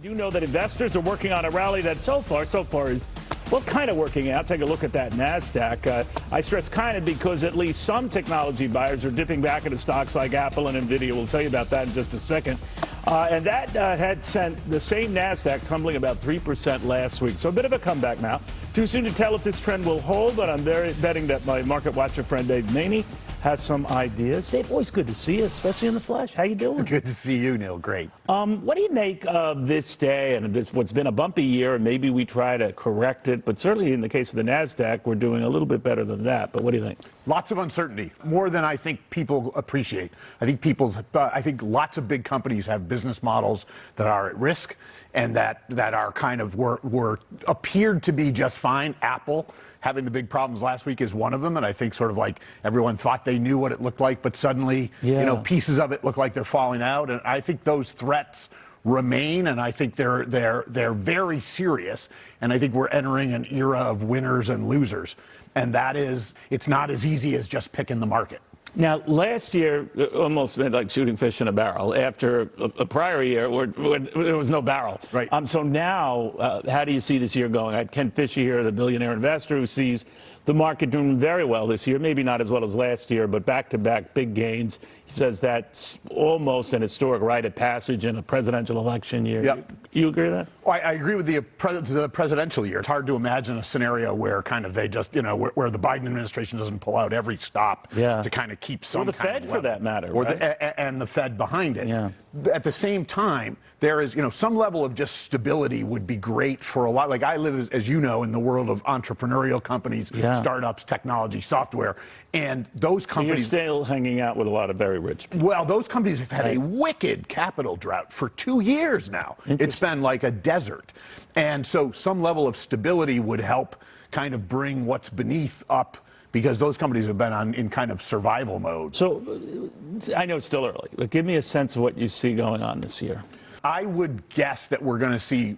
You know that investors are working on a rally that so far is, well, kind of working out. Take a look at that NASDAQ. I stress kind of because at least some technology buyers are dipping back into stocks like Apple and Nvidia. We'll tell you about that in just a second. And that had sent the same NASDAQ tumbling about 3% last week. So a bit of a comeback now. Too soon to tell if this trend will hold, but I'm betting that my market watcher friend Dave Maney has some ideas. Dave, always good to see you, especially in the flesh. How you doing? Good to see you, Neil. Great. What do you make of this day and this what's been a bumpy year, and maybe we try to correct it, but certainly in the case of the NASDAQ, we're doing a little bit better than that. But what do you think? Lots of uncertainty, more than I think people appreciate. I think lots of big companies have business models that are at risk and that are kind of were appeared to be just fine. Apple having the big problems last week is one of them, and I think sort of like everyone thought they knew what it looked like, but suddenly, pieces of it look like they're falling out, and I think those threats remain, and I think they're very serious, and I think we're entering an era of winners and losers, and that is, it's not as easy as just picking the market. Now, last year, almost like shooting fish in a barrel. After a prior year where there was no barrel. Right. So now, how do you see this year going? I had Ken Fisher here, the billionaire investor, who sees the market doing very well this year. Maybe not as well as last year, but back-to-back big gains. He says that's almost an historic rite of passage in a presidential election year. Yep. You agree with that? Well, I agree with the presidential year. It's hard to imagine a scenario where kind of they just, where the Biden administration doesn't pull out every stop to kind of keep some or the kind Fed, of for that matter, or right? and the Fed behind it. Yeah. At the same time, there is, some level of just stability would be great for a lot. Like I live, as you know, in the world of entrepreneurial companies, startups, technology, software, and those companies. So you're still hanging out with a lot of very rich people. Well, those companies have had a wicked capital drought for 2 years now. It's been like a desert. And so some level of stability would help kind of bring what's beneath up, because those companies have been in kind of survival mode. So I know it's still early, but give me a sense of what you see going on this year. I would guess that we're going to see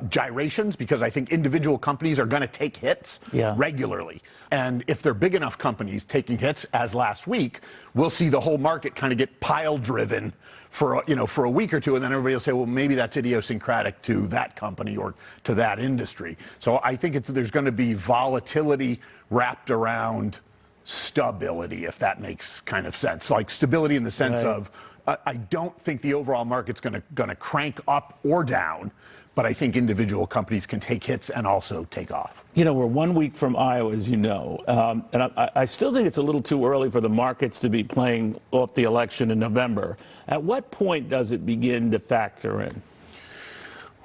gyrations, because I think individual companies are going to take hits regularly. And if they're big enough companies taking hits, as last week, we'll see the whole market kind of get pile driven for a week or two, and then everybody will say, well, maybe that's idiosyncratic to that company or to that industry. So I think there's going to be volatility wrapped around stability, if that makes kind of sense. Like stability in the sense of, I don't think the overall market's going to crank up or down, but I think individual companies can take hits and also take off. We're 1 week from Iowa, as you know, and I still think it's a little too early for the markets to be playing off the election in November. At what point does it begin to factor in?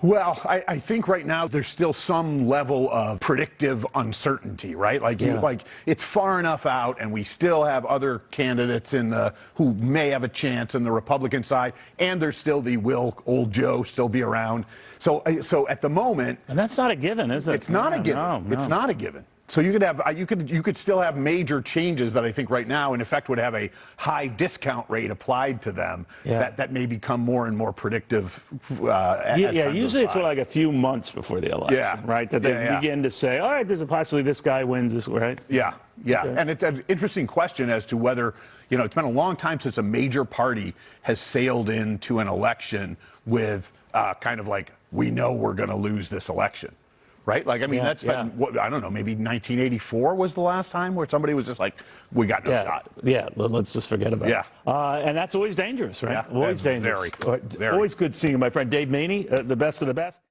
Well, I think right now there's still some level of predictive uncertainty, right? Like, it's far enough out, and we still have other candidates who may have a chance in the Republican side, and there's still will old Joe still be around? So at the moment, and that's not a given, is it? It's not a given. No. It's not a given. So you could still have major changes that I think right now, in effect, would have a high discount rate applied to them that may become more and more predictive. Usually it's like a few months before the election, right? That they begin to say, all right, there's a possibility this guy wins this, right? Yeah. And it's an interesting question as to whether, it's been a long time since a major party has sailed into an election with kind of like, we know we're going to lose this election. Right? Like, I mean, that's been, I don't know, maybe 1984 was the last time where somebody was just like, we got no shot. Yeah, let's just forget about it. And that's always dangerous, right? Yeah, always dangerous. Very. Always good seeing you, my friend Dave Maney, the best of the best.